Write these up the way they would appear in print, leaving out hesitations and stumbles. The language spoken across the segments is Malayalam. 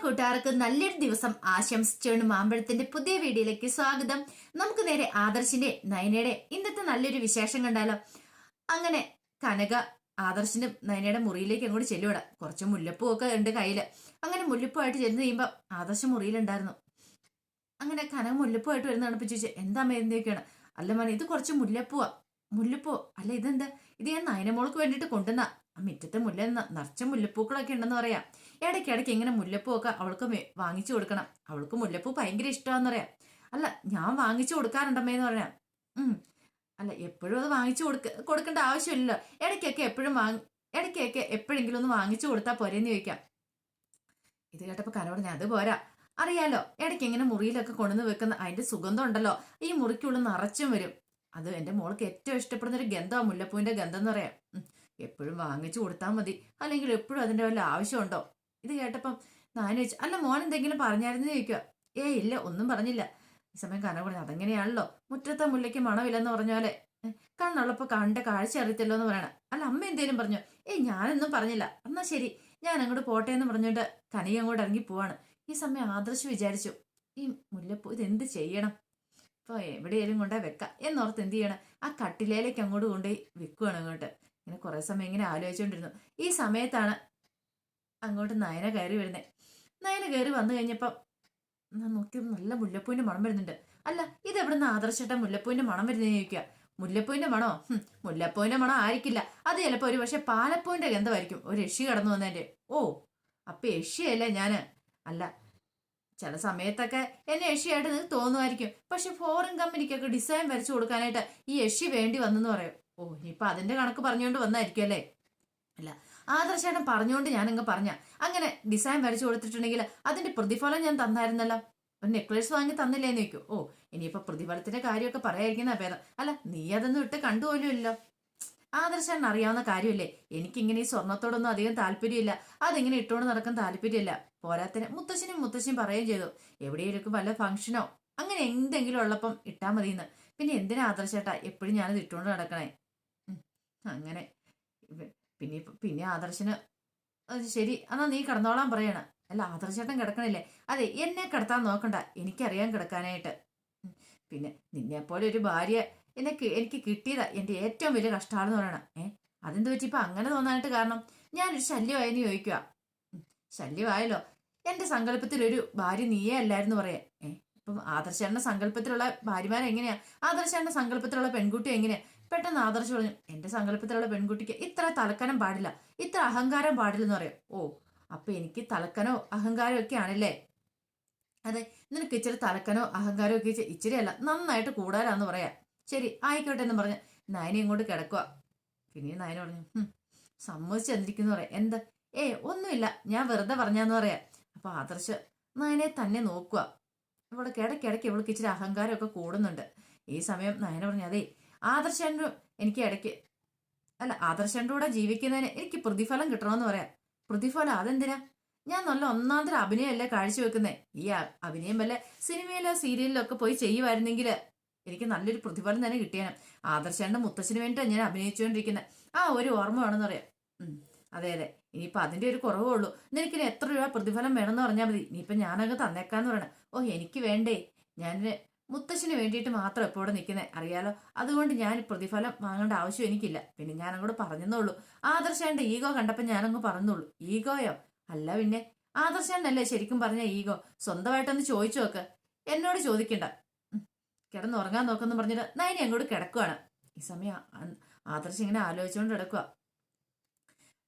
കൂട്ടുകാർക്ക് നല്ലൊരു ദിവസം ആശംസിച്ചുകൊണ്ട് മാമ്പഴത്തിന്റെ പുതിയ വീഡിയോയിലേക്ക് സ്വാഗതം. നമുക്ക് നേരെ ആദർശിന്റെ നയനയുടെ ഇന്നത്തെ നല്ലൊരു വിശേഷം കണ്ടാലോ. അങ്ങനെ കനക ആദർശിന്റെ നയനയുടെ മുറിയിലേക്ക് അങ്ങോട്ട് ചെല്ലുവിടാം. കുറച്ച് മുല്ലപ്പൂ ഒക്കെ ഉണ്ട് കയ്യില്. അങ്ങനെ മുല്ലപ്പൂവായിട്ട് ചെന്ന് കഴിയുമ്പോ ആദർശ മുറിയിലുണ്ടായിരുന്നു. അങ്ങനെ കനക മുല്ലപ്പൂവായിട്ട് വരുന്ന കണപ്പിച്ച് ചോദിച്ചു, എന്താ എന്തൊക്കെയാണ്? അല്ല മോനെ, ഇത് കുറച്ച് മുല്ലപ്പൂവാ. മുല്ലപ്പൂ അല്ല, ഇതെന്താ? ഇത് ഞാൻ നയനമോൾക്ക് വേണ്ടിയിട്ട് കൊണ്ടുവന്ന ആ മുറ്റത്തെ മുല്ല നിറച്ച മുല്ലപ്പൂക്കളൊക്കെ ഉണ്ടെന്ന് പറയാം. ഇടയ്ക്കിടയ്ക്ക് ഇങ്ങനെ മുല്ലപ്പൂവൊക്കെ അവൾക്ക് വാങ്ങിച്ചു കൊടുക്കണം. അവൾക്ക് മുല്ലപ്പൂ ഭയങ്കര ഇഷ്ടമാണെന്ന് പറയാം. അല്ല, ഞാൻ വാങ്ങിച്ചു കൊടുക്കാറുണ്ടമ്മേന്ന് പറയാം. അല്ല, എപ്പോഴും അത് വാങ്ങിച്ചു കൊടുക്കേണ്ട ആവശ്യമില്ലല്ലോ. ഇടയ്ക്കൊക്കെ എപ്പോഴെങ്കിലും ഒന്ന് വാങ്ങിച്ചു കൊടുത്താൽ പോരെന്ന് ചോദിക്കാം. ഇത് കേട്ടപ്പോ കനോട് ഞാൻ അത് പോരാ, അറിയാലോ, ഇടയ്ക്ക് ഇങ്ങനെ മുറിയിലൊക്കെ കൊണ്ടുവന്ന് വെക്കുന്ന അതിന്റെ സുഗന്ധം ഉണ്ടല്ലോ, ഈ മുറിക്കുള്ളിൽ നിറച്ചും വരും. അത് എന്റെ മോൾക്ക് ഏറ്റവും ഇഷ്ടപ്പെടുന്ന ഒരു ഗന്ധമാണ് മുല്ലപ്പൂവിന്റെ ഗന്ധം എന്ന് പറയാം. എപ്പോഴും വാങ്ങിച്ചു കൊടുത്താൽ മതി, അല്ലെങ്കിൽ എപ്പോഴും അതിന്റെ വല്ല ആവശ്യമുണ്ടോ? ഇത് കേട്ടപ്പം ഞാൻ ചോദിച്ചു, അല്ല മോൻ എന്തെങ്കിലും പറഞ്ഞായിരുന്നു ചോദിക്കുക. ഇല്ല, ഒന്നും പറഞ്ഞില്ല. ഈ സമയം കന പറഞ്ഞു, അതെങ്ങനെയാണല്ലോ, മുറ്റത്തെ മുല്ലയ്ക്ക് മണമില്ലെന്ന് പറഞ്ഞ പോലെ കണ്ണുള്ളപ്പോ കണ്ട കാഴ്ച അറിയത്തില്ലോ എന്ന് പറയണം. അല്ല, അമ്മ എന്തേലും പറഞ്ഞോ? ഞാനൊന്നും പറഞ്ഞില്ല. എന്നാ ശരി, ഞാൻ അങ്ങോട്ട് പോട്ടെ എന്ന് പറഞ്ഞുകൊണ്ട് കനയെ അങ്ങോട്ട് ഇറങ്ങി പോവാണ്. ഈ സമയം ആദർശ് വിചാരിച്ചു, ഈ മുല്ലപ്പൂ ഇതെന്ത് ചെയ്യണം? ഇപ്പൊ എവിടെയെങ്കിലും കൊണ്ടുപോയി വെക്കാം എന്നോർത്ത് എന്ത് ചെയ്യണം, ആ കട്ടിലേലേക്ക് അങ്ങോട്ട് കൊണ്ടുപോയി വെക്കുവാണ്. അങ്ങോട്ട് ഇങ്ങനെ കുറെ സമയം ഇങ്ങനെ ആലോചിച്ചുകൊണ്ടിരുന്നു. ഈ സമയത്താണ് അങ്ങോട്ട് നയന കയറി വരുന്നത്. നയന കയറി വന്നു കഴിഞ്ഞപ്പം നോക്കി, നല്ല മുല്ലപ്പൂവിന്റെ മണം വരുന്നുണ്ട്. അല്ല, ഇത് എവിടുന്ന് ആദർശട്ട മുല്ലപ്പൂവിന്റെ മണം വരുന്നതെന്ന് ചോദിക്കുക. മുല്ലപ്പൂവിന്റെ മണോ? മുല്ലപ്പൂവിന്റെ മണം ആയിരിക്കില്ല, അത് ചിലപ്പോ ഒരു പക്ഷെ പാലപ്പൂവിന്റെ ഗന്ധമായിരിക്കും. ഒരു യക്ഷി കടന്നു വന്നതിന്റെ. ഓ, അപ്പൊ യക്ഷിയല്ലേ ഞാന്? അല്ല, ചില സമയത്തൊക്കെ എന്നെ യക്ഷിയായിട്ട് നിങ്ങൾക്ക് തോന്നുമായിരിക്കും. പക്ഷെ ഫോറിൻ കമ്പനിക്കൊക്കെ ഡിസൈൻ വരച്ചു കൊടുക്കാനായിട്ട് ഈ യക്ഷി വേണ്ടി വന്നെന്ന് പറയും. ഓ, ഇനിയിപ്പൊ അതിന്റെ കണക്ക് പറഞ്ഞുകൊണ്ട് വന്നായിരിക്കും അല്ലേ? അല്ല, ആദർശേട്ടൻ പറഞ്ഞുകൊണ്ട് ഞാനങ്ങ് പറഞ്ഞ അങ്ങനെ ഡിസൈൻ വരച്ചു കൊടുത്തിട്ടുണ്ടെങ്കിൽ അതിന്റെ പ്രതിഫലം ഞാൻ തന്നായിരുന്നല്ലോ. ഒരു നെക്ലേസ് വാങ്ങി തന്നില്ലേന്ന് ചോദിക്കും. ഓ, ഇനിയിപ്പൊ പ്രതിഫലത്തിന്റെ കാര്യമൊക്കെ പറയായിരിക്കുന്ന ഭേദം. അല്ല, നീ അതൊന്നും ഇട്ട് കണ്ടുപോലുമില്ലോ. ആദർശേട്ടൻ അറിയാവുന്ന കാര്യമല്ലേ, എനിക്കിങ്ങനെ ഈ സ്വർണത്തോടൊന്നും അധികം താല്പര്യമില്ല. അതിങ്ങനെ ഇട്ടുകൊണ്ട് നടക്കാൻ താല്പര്യമില്ല. പോരാത്തിന് മുത്തശ്ശിയും പറയുകയും ചെയ്തു, എവിടെയെങ്കിലും വല്ല ഫംഗ്ഷനോ അങ്ങനെ എന്തെങ്കിലും ഉള്ളപ്പം ഇട്ടാ മതിയെന്ന്. പിന്നെ എന്തിനാ ആദർശേട്ടാ എപ്പോഴും ഞാനത് ഇട്ടുകൊണ്ട് നടക്കണേ? അങ്ങനെ പിന്നെ ആദർശന് ശരി, എന്നാ നീ കിടന്നോളാൻ പറയണ. അല്ല, ആദർശേട്ടൻ കിടക്കണില്ലേ? അതെ, എന്നെ കിടത്താൻ നോക്കണ്ട, എനിക്കറിയാൻ കിടക്കാനായിട്ട്. പിന്നെ നിന്നെ പോലെ ഒരു ഭാര്യ എനിക്ക് കിട്ടിയതാ എന്റെ ഏറ്റവും വലിയ കഷ്ടമാണെന്ന് പറയണം. അതെന്ത് പറ്റി ഇപ്പൊ അങ്ങനെ തോന്നാനായിട്ട് കാരണം? ഞാനൊരു ശല്യമായെന്ന് ചോദിക്കുക. ശല്യമായല്ലോ, എന്റെ സങ്കല്പത്തിൽ ഒരു ഭാര്യ നീയേ അല്ലായിരുന്നു പറയാ. ഇപ്പം ആദർശേട്ടന്റെ സങ്കല്പത്തിലുള്ള ഭാര്യമാരെങ്ങനെയാ? ആദർശേട്ടന്റെ സങ്കല്പത്തിലുള്ള പെൺകുട്ടി എങ്ങനെയാ? പെട്ടെന്ന് ആദർശ് പറഞ്ഞു, എന്റെ സങ്കല്പത്തിലുള്ള പെൺകുട്ടിക്ക് ഇത്ര തലക്കനം പാടില്ല, ഇത്ര അഹങ്കാരം പാടില്ലെന്ന് പറയാം. ഓ, അപ്പൊ എനിക്ക് തലക്കനോ അഹങ്കാരോ ഒക്കെ ആണല്ലേ? അതെ, നിനക്ക് ഇച്ചിരി തലക്കനോ അഹങ്കാരോ ഒക്കെ ഇച്ചിരി അല്ല, നന്നായിട്ട് കൂടാലാന്ന് പറയാ. ശരി, ആയിക്കോട്ടെ എന്ന് പറഞ്ഞ് നയന ഇങ്ങോട്ട് കിടക്കുക. പിന്നെ നയന പറഞ്ഞു, സമ്മതിച്ചു തന്നിരിക്കുന്നു പറയാം. എന്താ? ഒന്നുമില്ല, ഞാൻ വെറുതെ പറഞ്ഞാന്ന് പറയാ. അപ്പൊ ആദർശ് നയനെ തന്നെ നോക്കുക. ഇവിടെ കിടക്കിടയ്ക്ക് ഇവൾക്ക് ഇച്ചിരി അഹങ്കാരമൊക്കെ കൂടുന്നുണ്ട്. ഈ സമയം നയന പറഞ്ഞു, അതെ, ആദർശന്റെ എനിക്ക് ഇടയ്ക്ക് ആദർശന്റെ കൂടെ ജീവിക്കുന്നതിന് എനിക്ക് പ്രതിഫലം കിട്ടണമെന്ന് പറയാം. പ്രതിഫലം അതെന്തിനാ? ഞാൻ നല്ല ഒന്നാന്തര അഭിനയമല്ലേ കാഴ്ചവെക്കുന്നേ. ഈ അഭിനയം വല്ല സിനിമയിലോ സീരിയലിലോ ഒക്കെ പോയി ചെയ്യുമായിരുന്നെങ്കിൽ എനിക്ക് നല്ലൊരു പ്രതിഫലം തന്നെ കിട്ടിയാണ്. ആദർശന്റെ മുത്തശ്ശിന് വേണ്ടിയിട്ടാണ് ഞാൻ അഭിനയിച്ചുകൊണ്ടിരിക്കുന്നത്. ആ ഒരു ഓർമ്മ വേണമെന്ന് പറയാം. അതെ, ഇനിയിപ്പൊ അതിന്റെ ഒരു കുറവേ ഉള്ളൂ. നിനക്കിനി എത്ര രൂപ പ്രതിഫലം വേണമെന്ന് പറഞ്ഞാൽ മതി, ഇനിയിപ്പൊ ഞാനങ്ങ് തന്നേക്കാന്ന് പറയണം. ഓ, എനിക്ക് വേണ്ടേ, ഞാൻ മുത്തശ്ശിന് വേണ്ടിയിട്ട് മാത്രം എപ്പോഴും നിൽക്കുന്നത് അറിയാലോ. അതുകൊണ്ട് ഞാൻ പ്രതിഫലം വാങ്ങേണ്ട ആവശ്യം എനിക്കില്ല. പിന്നെ ഞാനങ്ങോട്ട് പറഞ്ഞെന്നുള്ളൂ. ആദർശന്റെ ഈഗോ കണ്ടപ്പോൾ ഞാനങ്ങ് പറഞ്ഞുള്ളൂ. ഈഗോയോ? അല്ല പിന്നെ, ആദർശനല്ലേ ശരിക്കും പറഞ്ഞ ഈഗോ? സ്വന്തമായിട്ടൊന്ന് ചോദിച്ചു നോക്ക്, എന്നോട് ചോദിക്കണ്ട. കിടന്നുറങ്ങാൻ നോക്കെന്ന് പറഞ്ഞിട്ട് നയനി അങ്ങോട്ട് കിടക്കുവാണ്. ഈ സമയം ആദർശം ഇങ്ങനെ ആലോചിച്ചുകൊണ്ട് കിടക്കുക.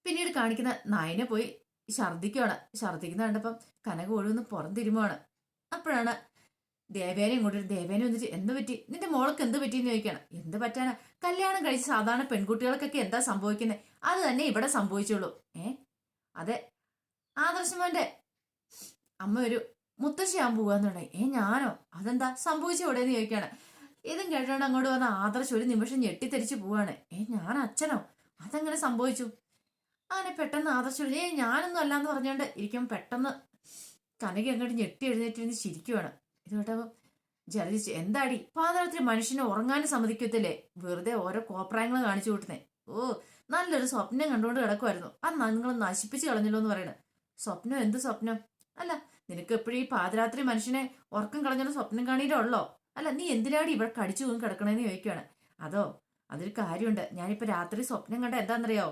പിന്നീട് കാണിക്കുന്ന നയനെ പോയി ഛർദിക്കുവാണ്. ഛർദിക്കുന്ന കണ്ടപ്പം കനക ഒഴിവൊന്ന് പുറംതിരുമുവാണ്. അപ്പോഴാണ് ദേവേനെ ഇങ്ങോട്ട്. ദേവേനെ വന്നിട്ട്, എന്ത് പറ്റി, നിന്റെ മോൾക്ക് എന്ത് പറ്റിയെന്ന് ചോദിക്കണം. എന്ത് പറ്റാനാ, കല്യാണം കഴിച്ച് സാധാരണ പെൺകുട്ടികൾക്കൊക്കെ എന്താ സംഭവിക്കുന്നത്, അത് തന്നെ ഇവിടെ സംഭവിച്ചുള്ളൂ. അതെ, ആദർശമോന്റെ അമ്മ ഒരു മുത്തശ്ശിയാൻ പോവാന്നുണ്ടായി. ഞാനോ? അതെന്താ സംഭവിച്ചു എവിടെയെന്ന് ചോദിക്കാണ്. ഇതും കേട്ടോണ്ട് അങ്ങോട്ട് വന്ന ആദർശ് ഒരു നിമിഷം ഞെട്ടിത്തെരിച്ച് പോവാണ്. ഞാൻ അച്ഛനോ? അതെങ്ങനെ സംഭവിച്ചു? അങ്ങനെ പെട്ടെന്ന് ആദർശ് ഞാനൊന്നും അല്ലാന്ന് പറഞ്ഞോണ്ട് ഇരിക്കും. പെട്ടെന്ന് കനക അങ്ങോട്ട് ഞെട്ടി എഴുന്നേറ്റിരുന്ന് ചിരിക്കുവാണ്. ഇത് കേട്ടപ്പോ ജലജിച്ച്, എന്താടി പാതാളത്തിൽ മനുഷ്യനെ ഉറങ്ങാനും സമ്മതിക്കത്തില്ലേ, വെറുതെ ഓരോ കോപ്രായങ്ങൾ കാണിച്ചു കൂട്ടുന്നേ. ഓ, നല്ലൊരു സ്വപ്നം കണ്ടുകൊണ്ട് കിടക്കുമായിരുന്നു, അത് നിങ്ങൾ നശിപ്പിച്ച് കളഞ്ഞല്ലോ എന്ന് പറയണ. സ്വപ്നം? എന്ത് സ്വപ്നം? അല്ല, നിനക്ക് എപ്പോഴും ഈ പാതിരാത്രി മനുഷ്യനെ ഉറക്കം കളഞ്ഞൊരു സ്വപ്നം കാണീരേ അല്ല, നീ എന്തിനാടി ഇവിടെ കടിച്ചു പോകും കിടക്കണേന്ന് ചോദിക്കുകയാണ്. അതോ, അതൊരു കാര്യമുണ്ട്. ഞാനിപ്പോ രാത്രി സ്വപ്നം കണ്ട എന്താണെന്നറിയോ?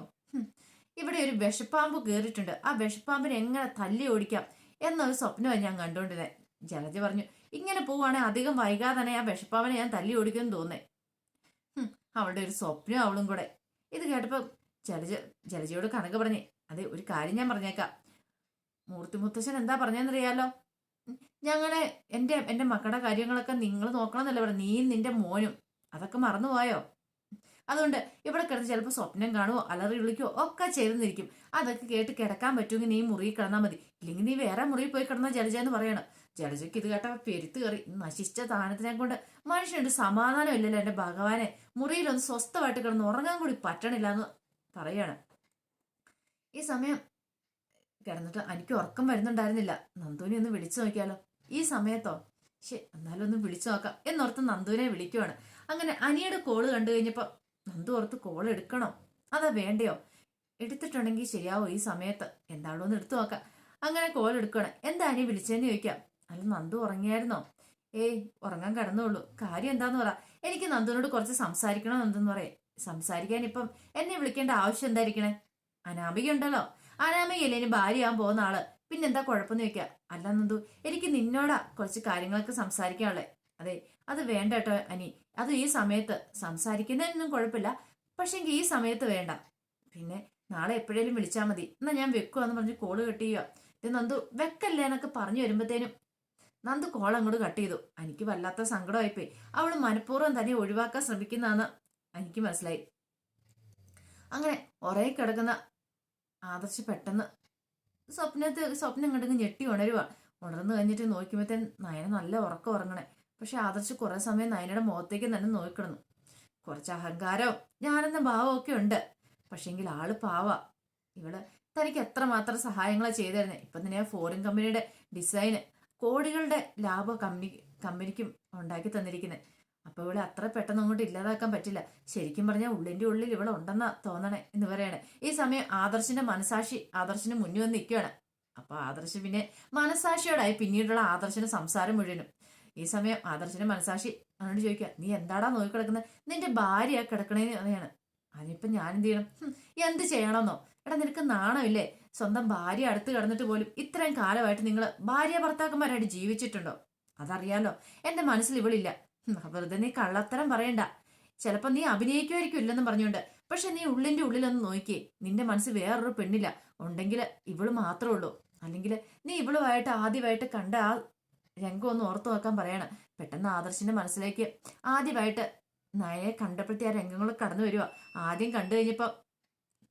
ഇവിടെ ഒരു വിഷപ്പാമ്പ് കയറിയിട്ടുണ്ട്. ആ വിഷപ്പാമ്പിനെ എങ്ങനെ തല്ലി ഓടിക്കാം എന്നൊരു സ്വപ്നമാണ് ഞാൻ കണ്ടുകൊണ്ടിരുന്നത്. ജലജ പറഞ്ഞു, ഇങ്ങനെ പോവുകയാണെങ്കിൽ അധികം വൈകാതെ തന്നെ ആ വിഷപ്പാമ്പിനെ ഞാൻ തല്ലി ഓടിക്കുമെന്ന് തോന്നേ. അവളുടെ ഒരു സ്വപ്നം അവളും കൂടെ. ഇത് കേട്ടപ്പോ ജലജയോട് കനക പറഞ്ഞേ, അതെ, ഒരു കാര്യം ഞാൻ പറഞ്ഞേക്കാം. മൂർത്തി മുത്തശ്ശൻ എന്താ പറഞ്ഞെന്നറിയാലോ? ഞങ്ങളെ എന്റെ മക്കളുടെ കാര്യങ്ങളൊക്കെ നിങ്ങൾ നോക്കണം എന്നല്ലേ പറഞ്ഞു. നീയും നിന്റെ മോനും അതൊക്കെ മറന്നുപോയോ? അതുകൊണ്ട് ഇവിടെ കിടന്ന് ചിലപ്പോൾ സ്വപ്നം കാണുമോ അലറി വിളിക്കോ ഒക്കെ ചെയ്തെന്നിരിക്കും. അതൊക്കെ കേട്ട് കിടക്കാൻ പറ്റുമെങ്കിൽ നീ മുറിയിൽ കിടന്നാൽ മതി, ഇല്ലെങ്കിൽ നീ വേറെ മുറിയിൽ പോയി കിടന്ന ജലജ എന്ന് പറയണം. ജലജയ്ക്ക് ഇത് കേട്ട പെരുത്ത് കയറി. നശിച്ച താനത്തിനെ കൊണ്ട് മനുഷ്യനുണ്ട് സമാധാനം ഇല്ലല്ലോ എന്റെ ഭഗവാനെ. മുറിയിലൊന്ന് സ്വസ്ഥമായിട്ട് കിടന്ന് ഉറങ്ങാൻ കൂടി പറ്റണില്ല എന്ന് പറയാണ്. ഈ സമയം കിടന്നിട്ട് എനിക്ക് ഉറക്കം വരുന്നുണ്ടായിരുന്നില്ല. നന്ദുവിനെ ഒന്ന് വിളിച്ചു നോക്കിയാലോ ഈ സമയത്തോ? എന്നാലും ഒന്ന് വിളിച്ചു നോക്കാം എന്നോർത്ത് നന്ദുവിനെ വിളിക്കുവാണ്. അങ്ങനെ അനിയുടെ കോള് കണ്ടു കഴിഞ്ഞപ്പോ നന്ദു ഓർത്ത് കോൾ എടുക്കണോ അതാ വേണ്ടയോ? എടുത്തിട്ടുണ്ടെങ്കിൽ ശരിയാവോ ഈ സമയത്ത്? എന്താണോ ഒന്ന് എടുത്തു നോക്കാം. അങ്ങനെ കോൾ എടുക്കണം. എന്താ അനി വിളിച്ചതെന്ന് ചോദിക്കാം. അല്ല, നന്ദു ഉറങ്ങിയായിരുന്നോ? ഏയ്, ഉറങ്ങാൻ കിടന്നുള്ളൂ. കാര്യം എന്താന്ന് പറ. എനിക്ക് നന്ദുവിനോട് കുറച്ച് സംസാരിക്കണം എന്തെന്ന് പറയേ. സംസാരിക്കാൻ ഇപ്പം എന്നെ വിളിക്കേണ്ട ആവശ്യം എന്തായിരിക്കണേ? അനാമിക ഉണ്ടല്ലോ. അനാമികയല്ലേ ഇനി ഭാര്യയാകാൻ പോകുന്ന ആള്. പിന്നെന്താ കുഴപ്പമെന്ന് ചോദിക്കുക. അല്ല നന്ദു, എനിക്ക് നിന്നോടാ കുറച്ച് കാര്യങ്ങളൊക്കെ സംസാരിക്കാനുള്ളേ. അതെ, അത് വേണ്ട കേട്ടോ അനി. അത് ഈ സമയത്ത് സംസാരിക്കുന്നതിനൊന്നും കുഴപ്പമില്ല, പക്ഷെ ഈ സമയത്ത് വേണ്ട. പിന്നെ നാളെ എപ്പോഴേലും വിളിച്ചാൽ മതി. എന്നാ ഞാൻ വെക്കുവാന്ന് പറഞ്ഞ് കോള് കട്ട് ചെയ്യുക. ഇത് നന്ദു വെക്കല്ലേ എന്നൊക്കെ പറഞ്ഞു വരുമ്പോഴത്തേനും നന്ദു കോൾ അങ്ങോട്ട് കട്ട് ചെയ്തു. എനിക്ക് വല്ലാത്ത സങ്കടമായിപ്പോയി. അവള് മനഃപൂർവ്വം തന്നെ ഒഴിവാക്കാൻ ശ്രമിക്കുന്നതാന്ന് എനിക്ക് മനസ്സിലായി. അങ്ങനെ ഉറയെ കിടക്കുന്ന ആദർശ് പെട്ടെന്ന് സ്വപ്നം കണ്ടെങ്കിൽ ഞെട്ടി ഉണരുക. ഉണർന്നു കഴിഞ്ഞിട്ട് നോക്കുമ്പോഴത്തേന് നയന നല്ല ഉറക്കം ഉറങ്ങണേ. പക്ഷെ ആദർശ് കുറെ സമയം നയനയുടെ മുഖത്തേക്ക് തന്നെ നോക്കിക്കിടന്നു. കുറച്ച് അഹങ്കാരവും ഞാനെന്ന ഭാവമൊക്കെ ഉണ്ട്. പക്ഷെങ്കിൽ ആള് പാവ. ഇവള് തനിക്ക് എത്രമാത്രം സഹായങ്ങളാ ചെയ്തിരുന്നേ. ഇപ്പൊ തന്നെ ഫോറിൻ കമ്പനിയുടെ ഡിസൈന് കോടികളുടെ ലാഭം കമ്പനിക്കും ഉണ്ടാക്കി തന്നിരിക്കുന്നത്. അപ്പൊ ഇവിടെ അത്ര പെട്ടെന്ന് അങ്ങോട്ട് ഇല്ലാതാക്കാൻ പറ്റില്ല. ശരിക്കും പറഞ്ഞാൽ ഉള്ളിന്റെ ഉള്ളിൽ ഇവിടെ ഉണ്ടെന്നാ തോന്നണേ എന്ന് പറയണേ. ഈ സമയം ആദർശിന്റെ മനസാക്ഷി ആദർശിന് മുന്നിൽ വന്ന് നിൽക്കുകയാണ്. അപ്പൊ ആദർശ് പിന്നെ മനസാക്ഷിയോടായി പിന്നീടുള്ള ആദർശിന്റെ സംസാരം മുഴുവനും. ഈ സമയം ആദർശിന്റെ മനസാക്ഷി അവനോട് ചോദിക്കുക, നീ എന്താടാ നോക്കിക്കിടക്കുന്നത്? നിന്റെ ഭാര്യ കിടക്കണേന്ന് പറയാണ്. അതിനിപ്പൊ ഞാൻ എന്ത് ചെയ്യണം? എന്ത് ചെയ്യണമെന്നോ? എടാ, നിനക്ക് നാണമില്ലേ? സ്വന്തം ഭാര്യ അടുത്ത് കിടന്നിട്ട് പോലും ഇത്രയും കാലമായിട്ട് നിങ്ങൾ ഭാര്യ ഭർത്താക്കന്മാരായിട്ട് ജീവിച്ചിട്ടുണ്ടോ? അതറിയാലോ, എന്റെ മനസ്സിൽ ഇവളില്ല. വെറുതെ നീ കള്ളത്തരം പറയണ്ട. ചിലപ്പോ നീ അഭിനയിക്കുമായിരിക്കും ഇല്ലെന്ന് പറഞ്ഞുകൊണ്ട്. പക്ഷെ നീ ഉള്ളിന്റെ ഉള്ളിലൊന്ന് നോക്കിയേ. നിന്റെ മനസ്സിൽ വേറൊരു പെണ്ണില്ല. ഉണ്ടെങ്കിൽ ഇവള് മാത്രമേ ഉള്ളൂ. അല്ലെങ്കിൽ നീ ഇവളുമായിട്ട് ആദ്യമായിട്ട് കണ്ട ആ രംഗം ഒന്ന് ഓർത്തു നോക്കാൻ പറയാണ്. പെട്ടെന്ന് ആദർശിന്റെ മനസ്സിലേക്ക് ആദ്യമായിട്ട് നയനെ കണ്ടപ്പോഴത്തെ ആ രംഗങ്ങൾ കടന്നു വരിക. ആദ്യം കണ്ടു കഴിഞ്ഞപ്പോ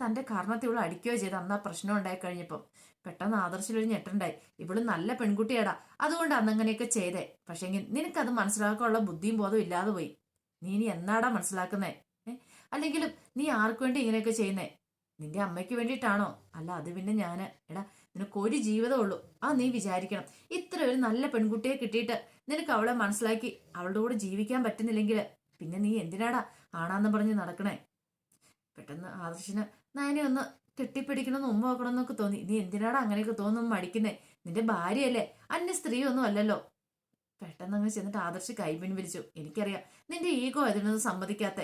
തന്റെ കാരണത്തിൽ ഇവള് അടിക്കുകയോ ചെയ്ത് അന്ന് ആ പ്രശ്നം ഉണ്ടായി കഴിഞ്ഞപ്പോ പെട്ടെന്ന് ആദർശിലൊരു ഞെട്ടുണ്ടായി. ഇവള് നല്ല പെൺകുട്ടിയാടാ, അതുകൊണ്ട് അന്നങ്ങനെയൊക്കെ ചെയ്തേ. പക്ഷെങ്കിൽ നിനക്കത് മനസ്സിലാക്കാനുള്ള ബുദ്ധിയും ബോധവും ഇല്ലാതെ പോയി. നീ ഇനി എന്നാടാ മനസ്സിലാക്കുന്നേ? അല്ലെങ്കിലും നീ ആർക്കു വേണ്ടി ഇങ്ങനെയൊക്കെ ചെയ്യുന്നേ? നിന്റെ അമ്മയ്ക്ക് വേണ്ടിയിട്ടാണോ? അല്ല, അത് പിന്നെ ഞാന്. എടാ, നിനക്ക് ഒരു ജീവിതമേ ഉള്ളൂ. ആ നീ വിചാരിക്കണം. ഇത്ര ഒരു നല്ല പെൺകുട്ടിയെ കിട്ടിയിട്ട് നിനക്ക് അവളെ മനസ്സിലാക്കി അവളുടെ കൂടെ ജീവിക്കാൻ പറ്റുന്നില്ലെങ്കിൽ പിന്നെ നീ എന്തിനാടാ ആണാന്ന് പറഞ്ഞ് നടക്കണേ? പെട്ടെന്ന് ആദർശിന് നയനെ ഒന്ന് കെട്ടിപ്പിടിക്കണമെന്ന് ഉമ്മ നോക്കണമെന്നൊക്കെ തോന്നി. നീ എന്തിനാടാ അങ്ങനെയൊക്കെ തോന്നുന്നു മടിക്കുന്നേ? നിന്റെ ഭാര്യയല്ലേ, അന്യ സ്ത്രീ ഒന്നും അല്ലല്ലോ. പെട്ടെന്ന് അങ്ങ് ചെന്നിട്ട് ആദർശ് കൈ പിൻവലിച്ചു. എനിക്കറിയാം നിന്റെ ഈഗോ അതിനൊന്നും സമ്മതിക്കാത്ത.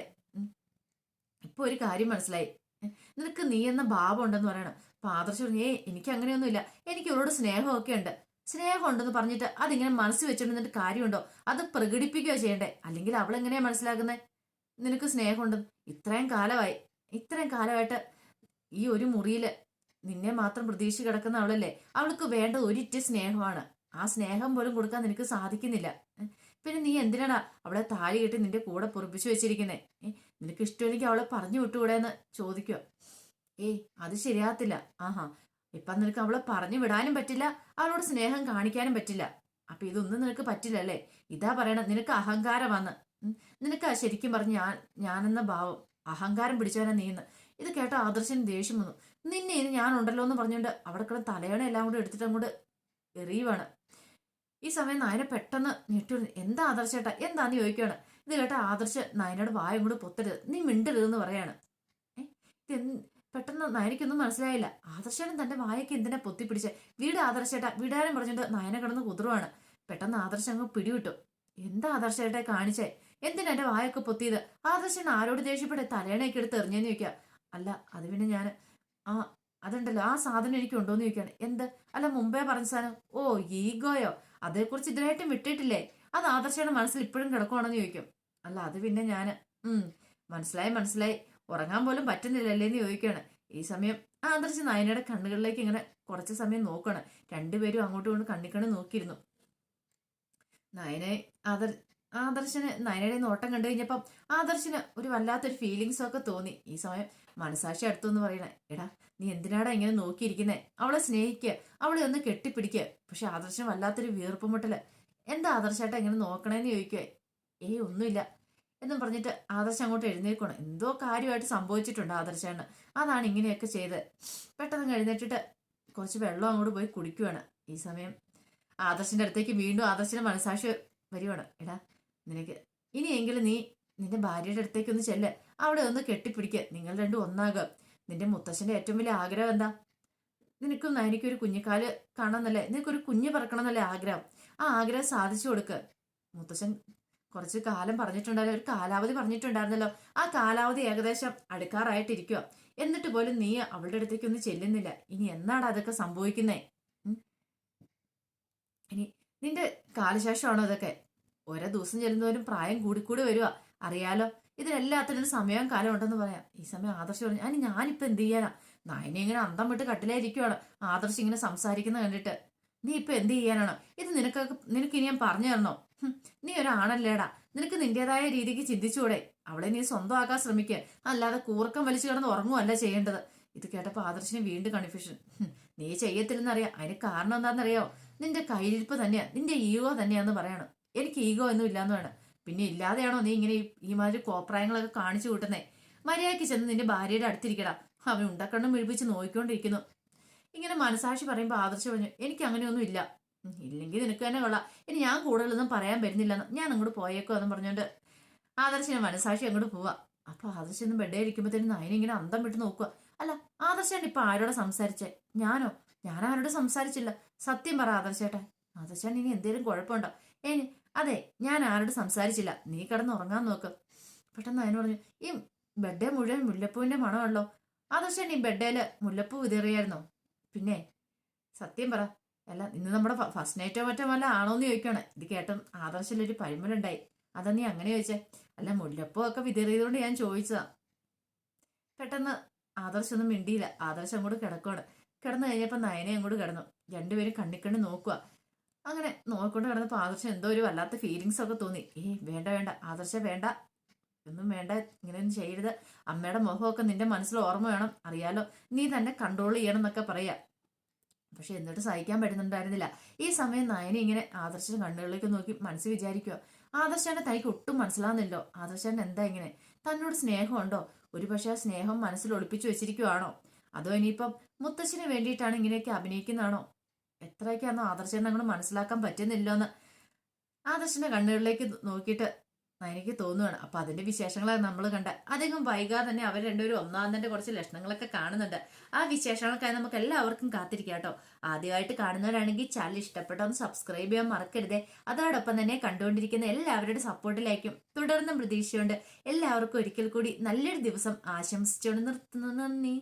ഇപ്പൊ ഒരു കാര്യം മനസ്സിലായി. നിനക്ക് നീ എന്ന ഭാവം ഉണ്ടെന്ന് പറയണം. അപ്പൊ ആദർശ് പറഞ്ഞു, എനിക്ക് അങ്ങനെയൊന്നുമില്ല. എനിക്ക് ഇവരോട് സ്നേഹമൊക്കെ ഉണ്ട്. സ്നേഹം ഉണ്ടെന്ന് പറഞ്ഞിട്ട് അതിങ്ങനെ മനസ്സ് വെച്ചിട്ട് കാര്യമുണ്ടോ? അത് പ്രകടിപ്പിക്കുകയോ ചെയ്യണ്ടേ? അല്ലെങ്കിൽ അവളെങ്ങനെയാ മനസ്സിലാക്കുന്നത് നിനക്ക് സ്നേഹമുണ്ടെന്ന്? ഇത്രയും കാലമായിട്ട് ഈ ഒരു മുറിയില് നിന്നെ മാത്രം പ്രതീക്ഷിച്ച് കിടക്കുന്ന അവളല്ലേ. അവൾക്ക് വേണ്ട ഒരിറ്റ് സ്നേഹമാണ്. ആ സ്നേഹം പോലും കൊടുക്കാൻ നിനക്ക് സാധിക്കുന്നില്ല. പിന്നെ നീ എന്തിനാടാ അവളെ താലി കെട്ടി നിന്റെ കൂടെ പൊറപ്പിച്ചു വെച്ചിരിക്കുന്നേ? നിനക്ക് ഇഷ്ടമെങ്കിൽ അവളെ പറഞ്ഞു വിട്ടുകൂടെ എന്ന് ചോദിക്കുക. അത് ശരിയാകത്തില്ല. ആഹാ, ഇപ്പൊ നിനക്ക് അവളെ പറഞ്ഞു വിടാനും പറ്റില്ല, അവളോട് സ്നേഹം കാണിക്കാനും പറ്റില്ല. അപ്പൊ ഇതൊന്നും നിനക്ക് പറ്റില്ലല്ലേ? ഇതാ പറയണം, നിനക്ക് അഹങ്കാരം വന്ന്. നിനക്ക് ശരിക്കും പറഞ്ഞ് ഞാനെന്ന ഭാവം അഹങ്കാരം പിടിച്ചവനാ നീന്ന്. ഇത് കേട്ട ആദർശന് ദേഷ്യം വന്നു. നിന്നെ ഇനി ഞാൻ ഉണ്ടല്ലോ എന്ന് പറഞ്ഞുകൊണ്ട് അവിടെ കിടന്ന് തലയണ എല്ലാം കൂടെ എടുത്തിട്ട് അങ്ങോട്ട് എറിയുവാണ്. ഈ സമയം നയന പെട്ടെന്ന് ഞെട്ടു. എന്താ ആദർശേട്ടാ, എന്താന്ന് ചോദിക്കുകയാണ്. ഇത് കേട്ട ആദർശ് നയനയുടെ വായും കൂടെ പൊത്തരുത്, നീ മിണ്ടരുതെന്ന് പറയാണ്. പെട്ടെന്ന് നയനയ്ക്കൊന്നും മനസ്സിലായില്ല. ആദർശനും തന്റെ വായൊക്കെ എന്തിനാ പൊത്തിപ്പിടിച്ച് വീട് ആദർശേട്ടാ വിടാനും പറഞ്ഞിട്ട് നയന കിടന്ന് കുതിരുവാണ്. പെട്ടെന്ന് ആദർശം അങ്ങ് പിടിവിട്ടു. എന്താ ആദർശേട്ടെ കാണിച്ചേ? എന്തിനാ എന്റെ വായൊക്കെ പൊത്തിയത്? ആദർശൻ ആരോട് ദേഷ്യപ്പെട്ട് തലേണയൊക്കെ എടുത്ത് എറിഞ്ഞെന്ന് ചോദിക്കുക. അല്ല അത് പിന്നെ ഞാൻ ആ അതുണ്ടല്ലോ ആ സാധനം എനിക്ക് ഉണ്ടോന്ന് ചോദിക്കാണ്. എന്ത്? അല്ല മുമ്പേ പറഞ്ഞ സാധനം. ഓ ഈഗോയോ? അതേക്കുറിച്ച് ഇതിനായിട്ടും വിട്ടിട്ടില്ലേ? അത് ആദർശയുടെ മനസ്സിൽ ഇപ്പോഴും കിടക്കുവാണെന്ന് ചോദിക്കും. അല്ല അത് പിന്നെ ഞാന് മനസ്സിലായി മനസ്സിലായി, ഉറങ്ങാൻ പോലും പറ്റുന്നില്ലല്ലേ എന്ന് ചോദിക്കുകയാണ്. ഈ സമയം ആദർശ് നയനയുടെ കണ്ണുകളിലേക്ക് ഇങ്ങനെ കുറച്ച് സമയം നോക്കുകയാണ്. രണ്ടുപേരും അങ്ങോട്ടും ഇങ്ങോട്ടും കണ്ണിക്കണ്ണ് നോക്കിയിരുന്നു. നയനെ ആദർശന് നയനയുടെ നോട്ടം കണ്ടു കഴിഞ്ഞപ്പം ആദർശന് ഒരു വല്ലാത്തൊരു ഫീലിങ്സ് ഒക്കെ തോന്നി. ഈ സമയം മനസാക്ഷി അടുത്തു എന്ന് പറയണേ, എടാ നീ എന്തിനാടാ ഇങ്ങനെ നോക്കിയിരിക്കുന്നേ? അവളെ സ്നേഹിക്കുക, അവളെ ഒന്ന് കെട്ടിപ്പിടിക്കുക. പക്ഷെ ആദർശന് വല്ലാത്തൊരു വീർപ്പുമുട്ടല്. എന്താ ആദർശായിട്ട് എങ്ങനെ നോക്കണേന്ന് ചോദിക്കുവേ. ഒന്നുമില്ല എന്നും പറഞ്ഞിട്ട് ആദർശം അങ്ങോട്ട് എഴുന്നേൽക്കണം. എന്തോ കാര്യമായിട്ട് സംഭവിച്ചിട്ടുണ്ട് ആദർശാണ്, അതാണ് ഇങ്ങനെയൊക്കെ ചെയ്ത്. പെട്ടെന്ന് എഴുന്നേറ്റിട്ട് കുറച്ച് വെള്ളം അങ്ങോട്ട് പോയി കുടിക്കുവാണ്. ഈ സമയം ആദർശിന്റെ അടുത്തേക്ക് വീണ്ടും ആദർശിന്റെ മനസാക്ഷി വരുവാണ്. എടാ നിനക്ക് ഇനിയെങ്കിലും നീ നിന്റെ ഭാര്യയുടെ അടുത്തേക്ക് ഒന്ന് ചെല്ല്, അവിടെ ഒന്ന് കെട്ടിപ്പിടിക്കുക, നിങ്ങൾ രണ്ടും ഒന്നാകുക. നിന്റെ മുത്തശ്ശന്റെ ഏറ്റവും വലിയ ആഗ്രഹം എന്താ? നിനക്കും എനിക്കൊരു കുഞ്ഞിക്കാല് കാണണമെന്നല്ലേ, നിനക്കൊരു കുഞ്ഞ് പറക്കണമെന്നല്ലേ ആഗ്രഹം? ആ ആഗ്രഹം സാധിച്ചു കൊടുക്ക്. മുത്തശ്ശൻ കുറച്ച് കാലം പറഞ്ഞിട്ടുണ്ടായിരുന്നു, ഒരു കാലാവധി പറഞ്ഞിട്ടുണ്ടായിരുന്നല്ലോ. ആ കാലാവധി ഏകദേശം അടുക്കാറായിട്ടിരിക്കുക. എന്നിട്ട് പോലും നീ അവളുടെ അടുത്തേക്ക് ഒന്നും ചെല്ലുന്നില്ല. ഇനി എന്നാണ് അതൊക്കെ സംഭവിക്കുന്നേ? ഇനി നിന്റെ കാലശേഷമാണോ അതൊക്കെ? ഓരോ ദിവസം ചെല്ലുന്നവരും പ്രായം കൂടിക്കൂടി വരുക, അറിയാലോ. ഇതിനെല്ലാത്തിനും സമയവും കാലം ഉണ്ടെന്ന് പറയാം. ഈ സമയം ആദർശ് പറഞ്ഞു, അതിന് ഞാനിപ്പോ എന്ത് ചെയ്യാനാ? നയനെ ഇങ്ങനെ അന്തം വിട്ട് കട്ടിലായിരിക്കുവാണ് ആദർശ് ഇങ്ങനെ സംസാരിക്കുന്ന കണ്ടിട്ട്. നീ ഇപ്പൊ എന്ത് ചെയ്യാനാണോ? ഇത് നിനക്ക് ഇനി ഞാൻ പറഞ്ഞു തരണോ? നീ ഒരാണല്ലേടാ, നിനക്ക് നിന്റേതായ രീതിക്ക് ചിന്തിച്ചുകൂടെ? അവളെ നീ സ്വന്തമാക്കാൻ ശ്രമിക്കുക, അല്ലാതെ കൂർക്കം വലിച്ചു കിടന്ന് ഉറങ്ങുമല്ല ചെയ്യേണ്ടത്. ഇത് കേട്ടപ്പോ ആദർശിന് വീണ്ടും കൺഫ്യൂഷൻ. നീ ചെയ്യത്തില്ലെന്നറിയാം, അതിന് കാരണം എന്താണെന്നറിയാവോ? നിന്റെ കയ്യിരിപ്പ് തന്നെയാ, നിന്റെ ഈഗോ തന്നെയാന്ന് പറയണം. എനിക്ക് ഈഗോ ഒന്നും ഇല്ലാന്ന് വേണം. പിന്നെ ഇല്ലാതെയാണോ നീ ഇങ്ങനെ ഈ മാതിരി കോപ്രായങ്ങളൊക്കെ കാണിച്ചു കൂട്ടുന്നേ? മര്യാദയ്ക്ക് ചെന്ന് നിന്റെ ഭാര്യയുടെ അടുത്തിരിക്കടാ. അവൻ ഉണ്ടക്കണ്ണും മിഴിപ്പിച്ച് നോക്കിക്കൊണ്ടിരിക്കുന്നു. ഇങ്ങനെ മനസാക്ഷി പറയുമ്പോൾ ആദർശ് പറഞ്ഞു, എനിക്ക് അങ്ങനെയൊന്നും ഇല്ല. ഇല്ലെങ്കിൽ നിനക്ക് തന്നെ കൊള്ളാം, ഇനി ഞാൻ കൂടുതലൊന്നും പറയാൻ വരുന്നില്ലെന്ന്, ഞാൻ അങ്ങോട്ട് പോയേക്കോ എന്ന് പറഞ്ഞുകൊണ്ട് ആദർശിനെ മനസാക്ഷി അങ്ങോട്ട് പോവാ. അപ്പൊ ആദർശൊന്നും ബെഡേ ഇരിക്കുമ്പോഴത്തേനും നയനിങ്ങനെ അന്തം വിട്ട് നോക്കുക. അല്ല ആദർശാണ് ഇപ്പൊ ആരോടെ സംസാരിച്ചേ? ഞാനോ? ഞാൻ ആരോട് സംസാരിച്ചില്ല. സത്യം പറ ആദർശേട്ടാ. ആദർശാൻ ഇനി എന്തേലും കുഴപ്പമുണ്ടോ? അതെ ഞാൻ ആരോട് സംസാരിച്ചില്ല, നീ കിടന്ന് ഉറങ്ങാൻ നോക്ക്. പെട്ടെന്ന് അതിന് പറഞ്ഞു, ഈ ബെഡേ മുഴുവൻ മുല്ലപ്പൂവിന്റെ മണമല്ലോ. ആദർശൻ ഈ ബെഡേല് മുല്ലപ്പൂ വിതറിയായിരുന്നോ? പിന്നെ സത്യം പറ. അല്ല ഇന്ന് നമ്മുടെ ഫസ്റ്റ് നൈറ്റോ മറ്റോ വല്ല ആണോന്ന് ചോദിക്കുകയാണ്. ഇത് കേട്ടും ആദർശിലൊരു പരിമലുണ്ടായി. അതാ നീ അങ്ങനെ ചോദിച്ചേ? അല്ല മുല്ലപ്പൂ ഒക്കെ വിതറിയതുകൊണ്ട് ഞാൻ ചോദിച്ചതാ. പെട്ടെന്ന് ആദർശൊന്നും മിണ്ടിയില്ല. ആദർശം അങ്ങോട്ട് കിടക്കുവാണ്. കിടന്നു കഴിഞ്ഞപ്പോ നയനെ അങ്ങോട്ട് കിടന്നു. രണ്ടുപേരും കണ്ണിക്കണ്ണ് നോക്കുക. അങ്ങനെ നോക്കൊണ്ട് കിടന്നപ്പോ ആദർശം എന്തോ ഒരു വല്ലാത്ത ഫീലിങ്സ് ഒക്കെ തോന്നി. വേണ്ട വേണ്ട ആദർശ വേണ്ട, ഒന്നും വേണ്ട, ഇങ്ങനെയൊന്നും ചെയ്യരുത്. അമ്മയുടെ മുഖമൊക്കെ നിന്റെ മനസ്സിൽ ഓർമ്മ വേണം, അറിയാലോ. നീ തന്നെ കൺട്രോൾ ചെയ്യണം എന്നൊക്കെ പറയാ. പക്ഷെ എന്നിട്ട് സഹിക്കാൻ പറ്റുന്നുണ്ടായിരുന്നില്ല. ഈ സമയം നയനെ ഇങ്ങനെ ആദർശന്റെ കണ്ണുകളിലേക്ക് നോക്കി മനസ്സിൽ വിചാരിക്കുക, ആദർശാന്റെ തനിക്ക് ഒട്ടും മനസ്സിലാവുന്നില്ലോ. ആദർശാന്റെ എന്താ ഇങ്ങനെ? തന്നോട് സ്നേഹമുണ്ടോ? ഒരു പക്ഷെ ആ സ്നേഹം മനസ്സിൽ ഒളിപ്പിച്ചു വെച്ചിരിക്കുവാണോ? അതോ ഇനിയിപ്പം മുത്തശ്ശിന് വേണ്ടിയിട്ടാണ് ഇങ്ങനെയൊക്കെ അഭിനയിക്കുന്നതാണോ? എത്രയൊക്കെയാണോ ആദർശനെ അങ്ങോട്ട് മനസ്സിലാക്കാൻ പറ്റുന്നില്ലോന്ന് ആദർശന്റെ കണ്ണുകളിലേക്ക് നോക്കിയിട്ട് എനിക്ക് തോന്നുവാണ്. അപ്പൊ അതിന്റെ വിശേഷങ്ങളാണ് നമ്മൾ കണ്ട. അധികം വൈകാതെ തന്നെ അവർ രണ്ടുപേരും ഒന്നാമതിന്റെ കുറച്ച് ലക്ഷണങ്ങളൊക്കെ കാണുന്നുണ്ട്. ആ വിശേഷങ്ങൾക്കായി നമുക്ക് എല്ലാവർക്കും കാത്തിരിക്കാം കേട്ടോ. ആദ്യമായിട്ട് കാണുന്നവരാണെങ്കിൽ ചാനൽ ഇഷ്ടപ്പെട്ട ഒന്ന് സബ്സ്ക്രൈബ് ചെയ്യാൻ മറക്കരുതേ. അതോടൊപ്പം തന്നെ കണ്ടുകൊണ്ടിരിക്കുന്ന എല്ലാവരുടെ സപ്പോർട്ടിലേക്കും തുടർന്നും പ്രതീക്ഷയുണ്ട്. എല്ലാവർക്കും ഒരിക്കൽ കൂടി നല്ലൊരു ദിവസം ആശംസിച്ചുകൊണ്ട് നിർത്തുന്നു. നന്ദി.